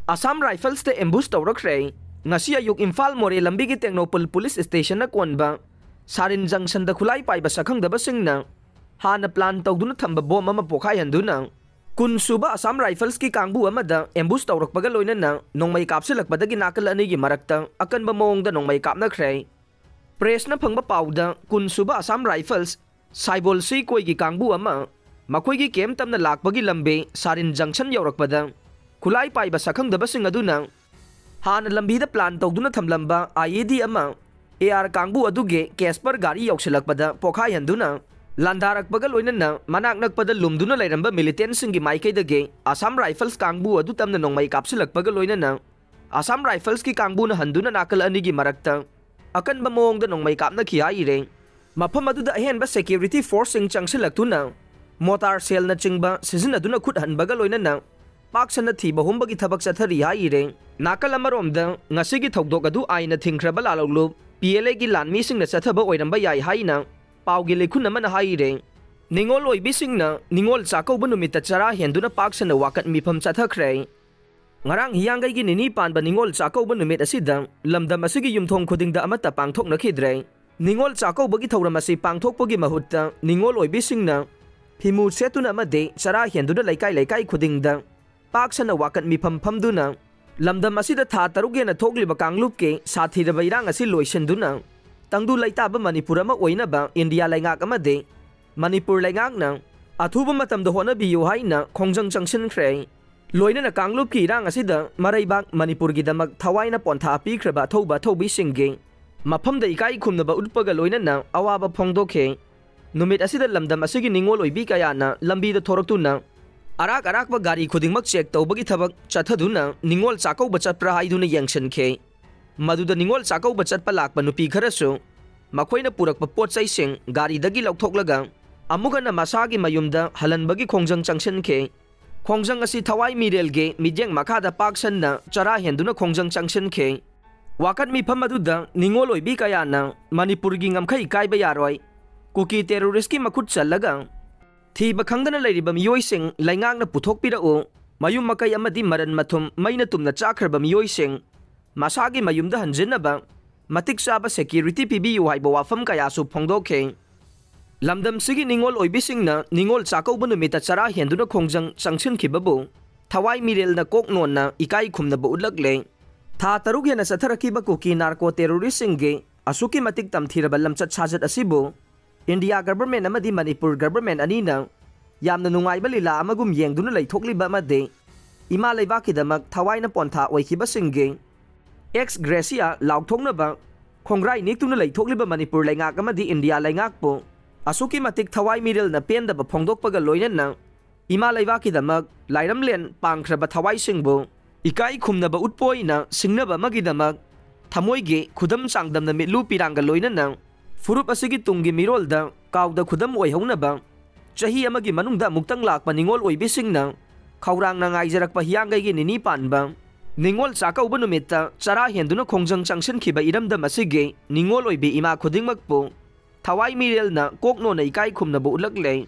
Assam Rifles te ambush tawrakre ngasi ayuk Imphal More lambi gi Teknopol Police Station na konba Sarin Junction da khulai pai ba sakhangdaba singna hana plan tawduna thamba bom ama pokhai handuna kun suba Assam Rifles ki kangbu amada ambush tawrakpaga loinana nongmai kapsilakpadagi nakal ani gi marakta akanba mongda nongmai kapnakhre press na phangba pauda kun suba Assam Rifles Saibol si koi gi kangbu ama makoi gi kem tamna lakpagi lambe Sarin Junction yaurakpada khulai pai ba sakhangdaba sing aduna hana lambi da plan tawduna thamlamba IED ama AR kangbu aduge Casper gari yauksilakpada pokhai handuna Landarakpaga loinana manak nakpada lumduna lairamba militant singi maikaidage Assam Rifles kangbu adu tamna nongmai kapsilakpaga loinana Assam Rifles ki kangbu na handuna nakal anigi marakta akan ba mongda nongmai kapna khiyaire mafam aduda ahenba security force sing changsilaktuna motor cell na chingba sizinaduna khut hanbaga loinana paksana thiba humbagi thabak chathari haire nakal amaromda ngasigi thogdok adu aina thingkraba lalolu PLA gi lanmi singna chathaba oiramba yai haina paugi lekhun amana haire ningol oibisingna ningol chakauba numita chara henduna paksana wakat mifam chathakre ngarang hiyangai gi nini panba ningol chakauba numit asida lamdam asigi yumthong khudingda amata pangthokna khidre ningol chakauba gi thauram asi pangthokpagi mahutta ningol oibisingna himu setuna amade chara henduna laikai khudingda paksana wakat mifam phamduna lamdam asida tha tarugena thokliba kanglup ke sathiraba irang asi loisenduna tangdu laitaba Manipur ama oinaba India laingak amade Manipur laingakna athuba matamda honabiyu haina khongjang changsinkhre loinana kanglup ki irang asida maraibak Manipur gi damak thawaina pontha pikraba thoba thobi singge mafamda ikai khumnaba utpaga loinana awaba phongdokhe numit asida lamdam asigi ningol oibi kayana lambi da thoraktuna arak ba gari khudingmak check tawbagi thabak chathaduna ningol chakau bachatpra haiduna yangsankhe Maduda ningol chakau bachatpa lakpa nupi kharasu makoina purakpa potsai sing gari dagi lauthoklaga amugana masagi mayumda halanbagi khongjang changsinkhe khongjang asi thawai mirelge mijeng makhada paksanna chara henduna khongjang changsinkhe wakat mifam aduda ningol oibi kayana Manipur gi ngamkhai kaiba yaroi kuki terrorist ki makhut challaga thiba khangdana leiriba miyoi sing laingangna puthokpirao mayum makai amadi maran mathum maina tumna chakhraba miyoi sing masagi mayumda hanjinaba matik chaba security pibiyu haiba wafam kayasu phongdokhe lamdam sigi ningol oibisingna ningol chakauba numita chara henduna khongjang changsinkhibabu thawai mirel na koknonna ikai khumnaba utlakle tha taruk hena satharakiba kuki narco terrorist singge asuki matik tamthiraba lamchat sajat asibu India government amadi Manipur government anina yamna nungaiba lila amagum yengduna leithokliba amade ima leibakhidamak thawaina pontha oikhiba singge ex Gracia laukthongnaba khongrai niktuna leithokliba Manipur laingak amadi India laingakpo asuki matik thawai mirel na pendaba phongdokpaga loinana ima leibakhidamak lairamlen pangkhraba thawai singbu ikai khumnaba utpoina singnaba magidamak thamoige khudam changdamna mitlu piranga loinana furup asigi tungi mirolda kauda khudam oihounaba chahi amagi manungda muktang lakpa ningol oibisingna khaurangna ngaijarakpa hiyangai gi nini panba ningol chakauba numita chara henduna khongjang changsinkhiba iramdam asige ningol oibi ima khudingmakpu thawai mirelna kokno na ikai khumnaba utlakle